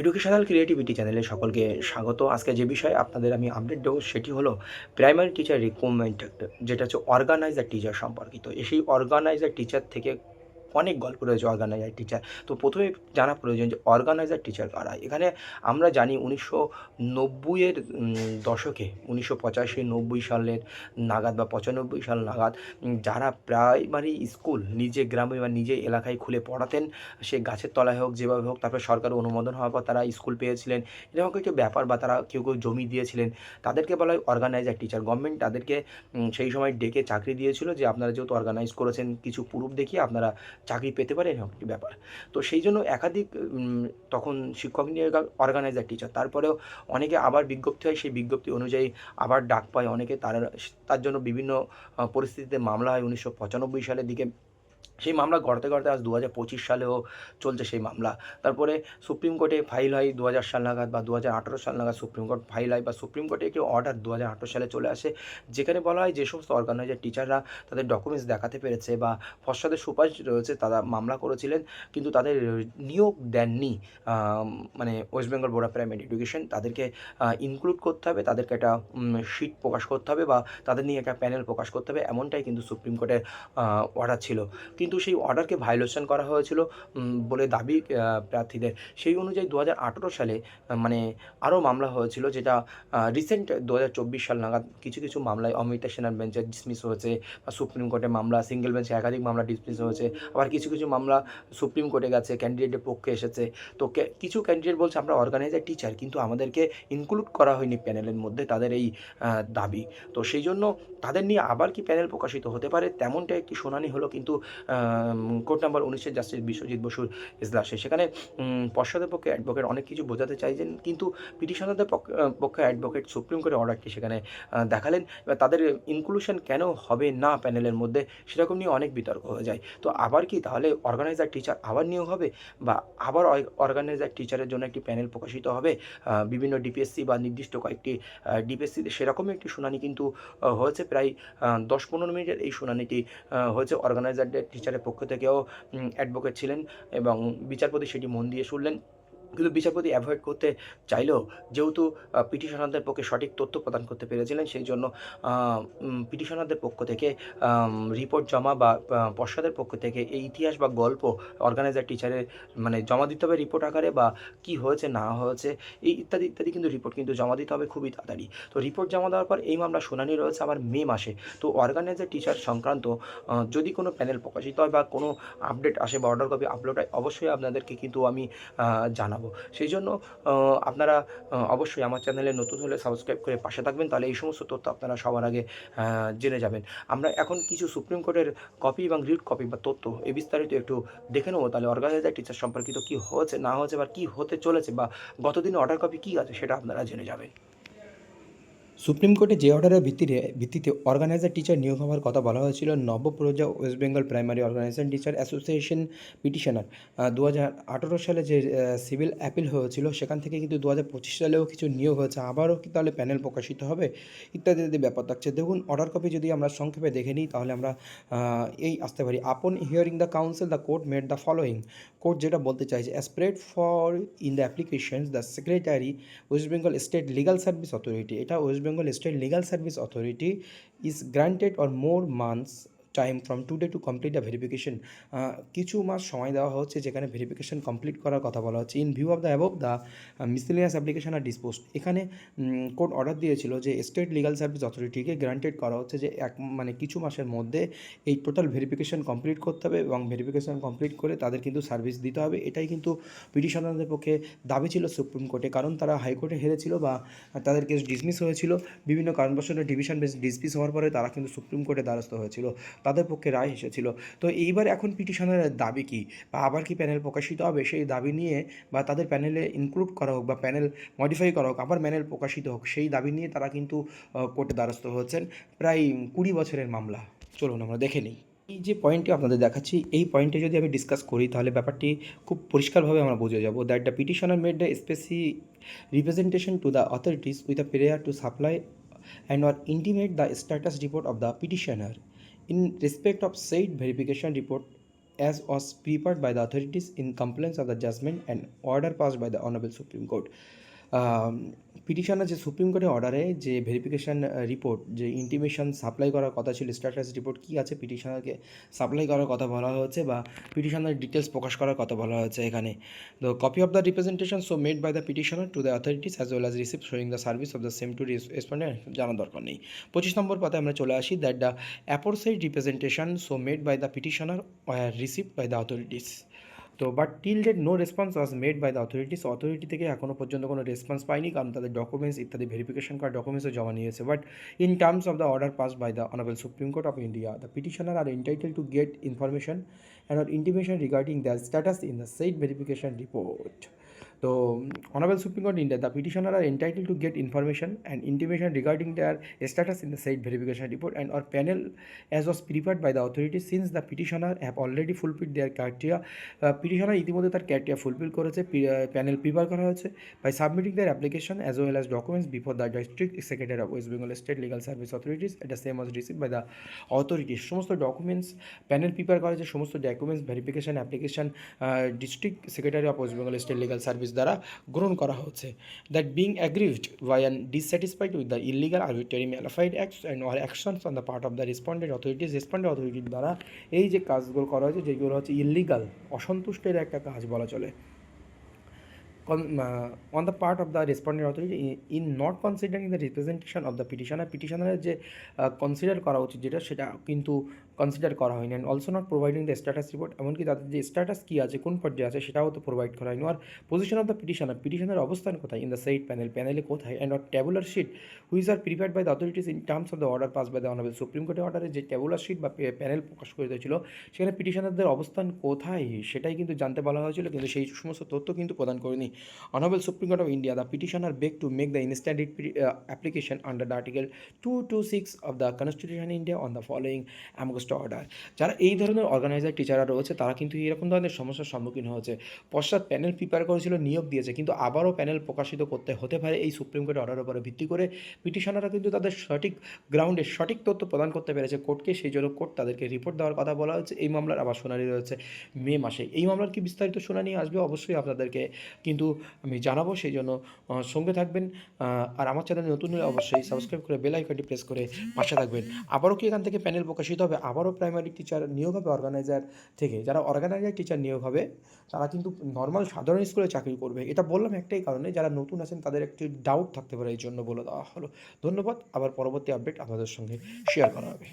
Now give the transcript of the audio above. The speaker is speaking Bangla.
এডুকেশনাল ক্রিয়েটিভিটি চ্যানেলে সকলকে স্বাগত। আজকে যে বিষয়ে আপনাদের আমি আপডেট দেবো সেটি হলো প্রাইমারি টিচার রিক্রুটমেন্ট, যেটা হচ্ছে অর্গানাইজার টিচার সম্পর্কিত। সেই অর্গানাইজার টিচার থেকে অনেক গল্প রয়েছে অর্গানাইজার টিচার। তো প্রথমে জানা প্রয়োজন যে অর্গানাইজার টিচার কারা। এখানে আমরা জানি 1990-এর দশকে 1985-90 সালের নাগাদ বা 95 সাল নাগাদ যারা প্রাইমারি স্কুল নিজে গ্রামে বা নিজে এলাকায় খুলে পড়াতেন, সে গাছের তলায় হোক যেভাবে হোক, তারপরে সরকারের অনুমোদন হওয়ার পর তারা স্কুল পেয়েছিলেন, এরকম কিছু ব্যাপার, বা তারা কেউ কেউ জমি দিয়েছিলেন, তাদেরকে বলা হয় অর্গানাইজার টিচার। গভর্নমেন্ট তাদেরকে সেই সময় ডেকে চাকরি দিয়েছিল যে আপনারা যেহেতু অর্গানাইজ করেছেন কিছু প্রুফ দেখিয়ে আপনারা চাকরি পেতে পারেন, এরকম একটি ব্যাপার। তো সেই জন্য একাধিক তখন শিক্ষক নিয়ে অর্গানাইজার টিচার। তারপরেও অনেকে আবার বিজ্ঞপ্তি হয়, সেই বিজ্ঞপ্তি অনুযায়ী আবার ডাক পায় অনেকে, তার জন্য বিভিন্ন পরিস্থিতিতে মামলা হয় 1995 সালের দিকে। সেই মামলা গড়াতে গড়াতে আজ 2025 সালেও চলছে সেই মামলা। তারপরে সুপ্রিম কোর্টে ফাইল হয় 2000 সাল নাগাদ বা 2018 সাল নাগাদ সুপ্রিম কোর্ট ফাইল হয়, বা সুপ্রিম কোর্টে একটি অর্ডার 2018 সালে চলে আসে, যেখানে বলা হয় যে সমস্ত অর্গানাইজার টিচাররা তাদের ডকুমেন্টস দেখাতে পেরেছে বা পশ্চাতে সুপারিশ রয়েছে, তারা মামলা করেছিলেন কিন্তু তাদের নিয়োগ দেননি, মানে West Bengal board of primary education তাদেরকে ইনক্লুড করতে হবে, তাদেরকে একটা শিট প্রকাশ করতে হবে বা তাদের নিয়ে একটা প্যানেল প্রকাশ করতে হবে, এমনটাই কিন্তু সুপ্রিম কোর্টের অর্ডার ছিল। কিন্তু সেই অর্ডারকে ভায়োলেশন করা হয়েছিল বলে দাবি প্রার্থীদের। সেই অনুযায়ী 2018 সালে মানে আরও মামলা হয়েছিল, যেটা রিসেন্ট 2024 সাল নাগাদ কিছু কিছু মামলায় অমৃতা সেনার বেঞ্চে ডিসমিস হয়েছে, বা সুপ্রিম কোর্টে মামলা সিঙ্গেল বেঞ্চে একাধিক মামলা ডিসমিস হয়েছে। আবার কিছু কিছু মামলা সুপ্রিম কোর্টে গেছে, ক্যান্ডিডেটের পক্ষে এসেছে। তো কিছু ক্যান্ডিডেট বলছে আমরা অর্গানাইজার টিচার কিন্তু আমাদেরকে ইনক্লুড করা হয়নি প্যানেলের মধ্যে, তাদের এই দাবি। তো সেই জন্য তাদের নিয়ে আবার কি প্যানেল প্রকাশিত হতে পারে, তেমনটা একটি শুনানি হলো কিন্তু কোর্ট নাম্বার 19-এর জাস্টিস বিশ্বজিৎ বসুর এজলাসে। সেখানে পশ্চাদের পক্ষে অ্যাডভোকেট অনেক কিছু বোঝাতে চাইছেন, কিন্তু পিটিশনারদের পক্ষে অ্যাডভোকেট সুপ্রিম কোর্টের অর্ডারটি সেখানে দেখালেন। এবার তাদের ইনক্লুশন কেন হবে না প্যানেলের মধ্যে, সেরকম নিয়ে অনেক বিতর্ক হয়ে যায়। তো আবার কি তাহলে অর্গানাইজার টিচার আবার নিয়োগ হবে, বা আবার অর্গানাইজার টিচারের জন্য একটি প্যানেল প্রকাশিত হবে বিভিন্ন ডিপিএসসি বা নির্দিষ্ট কয়েকটি ডিপিএসসিতে। সেরকমই একটি শুনানি কিন্তু হয়েছে, প্রায় 10-15 মিনিটের এই শুনানিটি হয়েছে। অর্গানাইজারদের টিচারের পক্ষ থেকেও অ্যাডভোকেট ছিলেন এবং বিচারপতি সেটি মন দিয়ে শুনলেন। কিন্তু বিচারপতি অ্যাভয়েড করতে চাইলেও, যেহেতু পিটিশনারদের পক্ষে সঠিক তথ্য প্রদান করতে পেরেছিলেন, সেই জন্য পিটিশনারদের পক্ষ থেকে রিপোর্ট জমা বা পশ্চাদের পক্ষ থেকে এই ইতিহাস বা গল্প অর্গানাইজার টিচারের মানে জমা দিতে হবে রিপোর্ট আকারে, বা কি হয়েছে না হয়েছে এই ইত্যাদি ইত্যাদি কিন্তু রিপোর্ট কিন্তু জমা দিতে হবে খুবই তাড়াতাড়ি। তো রিপোর্ট জমা দেওয়ার পর এই মামলা শুনানি রয়েছে আবার মে মাসে। তো অর্গানাইজার টিচার সংক্রান্ত যদি কোনো প্যানেল প্রকাশিত হয় বা কোনো আপডেট আসে বা অর্ডার কপি আপলোড হয়, অবশ্যই আপনাদেরকে কিন্তু আমি জানাবো। সেই জন্য আপনারা অবশ্যই আমার চ্যানেলে নতুন হলে সাবস্ক্রাইব করে পাশে থাকবেন, তাহলে এই সমস্ত তথ্য আপনারা সবার আগে জেনে যাবেন। আমরা এখন কিছু সুপ্রিম কোর্টের কপি এবং রিট কপি বা তথ্য এই বিস্তারিত একটু দেখে নেবো, তাহলে অর্গানাইজার টিচার সম্পর্কিত কী হয়েছে না হয়েছে বা কী হতে চলেছে, বা গতদিনে অর্ডার কপি কী আছে সেটা আপনারা জেনে যাবেন। সুপ্রিম কোর্টে যে অর্ডারের ভিত্তিতে অর্গানাইজার টিচার নিয়োগ হওয়ার কথা বলা হয়েছিল, Nabapraja West Bengal primary organization teacher association petitioner 2018 সালে যে সিভিল অ্যাপিল হয়েছিল, সেখান থেকে কিন্তু 2025 সালেও কিছু নিয়োগ হয়েছে। আবারও কি তাহলে প্যানেল প্রকাশিত হবে, ইত্যাদি ইত্যাদি ব্যাপার থাকছে। দেখুন অর্ডার কপি যদি আমরা সংক্ষেপে দেখে নিই, তাহলে আমরা এই আসতে পারি। Upon hearing the counsel the court made the following. Court যেটা বলতে চাইছে, as prayed for in the applications the secretary West Bengal state legal service authority, এটা West Bengal state legal service authority is granted or more months time from today to complete the verification. কিছু মাস সময় দেওয়া হচ্ছে যেখানে ভেরিফিকেশন কমপ্লিট করার কথা বলা হচ্ছে। In view of the above the miscellaneous application are disposed. এখানে কোর্ট অর্ডার দিয়েছিল যে স্টেট লিগাল সার্ভিস অথরিটিকে গ্রান্টেড করা হচ্ছে যে মানে কিছু মাসের মধ্যে এই টোটাল ভেরিফিকেশন কমপ্লিট করতে হবে এবং ভেরিফিকেশন কমপ্লিট করে তাদের কিন্তু সার্ভিস দিতে হবে। এটাই কিন্তু পিটিশনারদের পক্ষে দাবি ছিল সুপ্রিম কোর্টে, কারণ তারা হাইকোর্টে হেরেছিল বা তাদের কেস ডিসমিস হয়েছিল। বিভিন্ন কারণবশত ডিভিশন বেঞ্চ ডিসমিস হওয়ার পরে তারা কিন্তু সুপ্রিম কোর্টে দ্বারস্থ হয়েছিল, তাদের পক্ষে রায় এসেছিল। তো এইবার এখন পিটিশনারের দাবি কী, বা আবার কি প্যানেল প্রকাশিত হবে, সেই দাবি নিয়ে বা তাদের প্যানেলে ইনক্লুড করা হোক বা প্যানেল মডিফাই করা হোক, আবার প্যানেল প্রকাশিত হোক, সেই দাবি নিয়ে তারা কিন্তু কোর্টে দ্বারস্থ হয়েছেন। প্রায় 20 বছরের মামলা। চলুন আমরা দেখে নিই। এই যে পয়েন্টটি আপনাদের দেখাচ্ছি, এই পয়েন্টে যদি আমি ডিসকাস করি, তাহলে ব্যাপারটি খুব পরিষ্কারভাবে আমরা বুঝে যাব। That the petitioner made the specific representation two the authorities with a prayer to supply and or intimate the status report of the petitioner in respect of said verification report as was prepared by the authorities in compliance of the judgment and order passed by the Honorable Supreme Court. Petitioner যে সুপ্রিম কোর্টের অর্ডারে যে ভেরিফিকেশান রিপোর্ট যে ইন্টিমেশন সাপ্লাই করার কথা ছিল, স্ট্যাটাস রিপোর্ট কী আছে পিটিশনারকে সাপ্লাই করার কথা বলা হয়েছে বা পিটিশনার ডিটেলস প্রকাশ করার কথা বলা হয়েছে এখানে। The copy of the representation so made by the petitioner to the authorities as well as receipt showing the service of the same to respondent জানার দরকার নেই। 25 নম্বর পাতায় আমরা চলে আসি, that the aforesaid representation so made by the petitioner receipt by the authorities. তো but till date no response was made by the authorities, authority থেকে এখনও পর্যন্ত কোনো রেসপন্স পায়নি, কারণ তাদের ডকুমেন্টস ইত্যাদি ভেরিফিকেশন করা ডকুমেন্টসও জমা নিয়েছে। But in terms of the order pass by the honourable Supreme Court of India, the petitioner are entitled to get information and or intimation regarding their status in the said verification report. So, Honorable Supreme Court India, the petitioner are entitled to get information and intimation regarding their status in the said verification report and or panel as was prepared by the authorities since the petitioner have already fulfilled their criteria. Petitioner ইতিমধ্যে তার ক্রাইটেরিয়া ফুলফিল করেছে, প্যানেল প্রিপেয়ার করা হয়েছে by submitting their application as well as documents before the district secretary of West Bengal State Legal Service Authorities at the same was received by the authorities. সমস্ত ডকুমেন্টস প্যানেল প্রিপেয়ার করা হয়েছে, সমস্ত documents verification application district secretary of West Bengal state legal service দ্বারা গ্রহণ করা হচ্ছে। That being aggrieved by and dissatisfied with the illegal arbitrary malafide acts and or actions on the part of the respondent authorities, respondent অথরিটির দ্বারা এই যে কাজগুলো করা হয়েছে যেগুলো হচ্ছে ইলিগাল, অসন্তুষ্টের একটা কাজ বলা চলে, on the part of the respondent authority in not considering the representation of the petitioner, petitioner যে কনসিডার করা উচিত যেটা সেটা কিন্তু কনসিডার করা হয়নি, and also not providing the status report, এমনকি তাদের যে স্ট্যাটাস কী আছে কোন পর্যায়ে আছে সেটাও তো প্রোভাইড করা হয়নি। আর পজিশন অফ দ্য পিটিশনার, পিটিশনের অবস্থান কোথায় ইন দ্য সেইড প্যানেল, প্যানেলে কোথায়, and or tabular sheet which are prepared by the authorities in terms of the order pass by the honourable Supreme কোর্টের অর্ডারে যে ট্যাবুলার শিট বা প্যানেল প্রকাশ করে দিয়েছিল সেখানে পিটিশনারদের অবস্থান কোথায় সেটাই কিন্তু জানতে বলা হয়েছিল, কিন্তু সেই সমস্ত তথ্য কিন্তু প্রদান করেনি। Honourable Supreme Court of India, the petitioner begged to make the instant application under the Article 226 of the Constitution of India on the following amicus order. যারা এই ধরনের অর্গানাইজার টিচাররা রয়েছে তারা কিন্তু এরকম ধরনের সমস্যার সম্মুখীন হয়েছে। পশ্চাৎ প্যানেল প্রিপেয়ার করেছিল, নিয়োগ দিয়েছে, কিন্তু আবারও প্যানেল প্রকাশিত করতে হতে পারে এই সুপ্রিম কোর্টের অর্ডারের উপরে ভিত্তি করে। পিটিশনাররা কিন্তু তাদের সঠিক গ্রাউন্ডে সঠিক তথ্য প্রদান করতে পেরেছে কোর্টকে, সেই জন্য কোর্ট তাদেরকে রিপোর্ট দেওয়ার কথা বলা হয়েছে। এই মামলার আবার শুনানি রয়েছে মে মাসে। এই মামলার কি বিস্তারিত শুনানি আসবে অবশ্যই আপনাদেরকে কিন্তু আমি জানাবো, সেই জন্য সঙ্গে থাকবেন। আর আমার চ্যানেলে নতুন হলে অবশ্যই সাবস্ক্রাইব করে বেল আইকনটি প্রেস করে পাশে থাকবেন। আবারও কি এখান থেকে প্যানেল প্রকাশিত হবে, আবারও প্রাইমারি টিচার নিয়োগ হবে অর্গানাইজার থেকে। যারা অর্গানাইজার টিচার নিয়োগ হবে তারা কিন্তু নর্মাল সাধারণ স্কুলে চাকরি করবে। এটা বললাম একটাই কারণে, যারা নতুন আছেন তাদের একটি ডাউট থাকতে পারে, এই জন্য বলে দেওয়া হলো। ধন্যবাদ। আবার পরবর্তী আপডেট আপনাদের সঙ্গে শেয়ার করা হবে।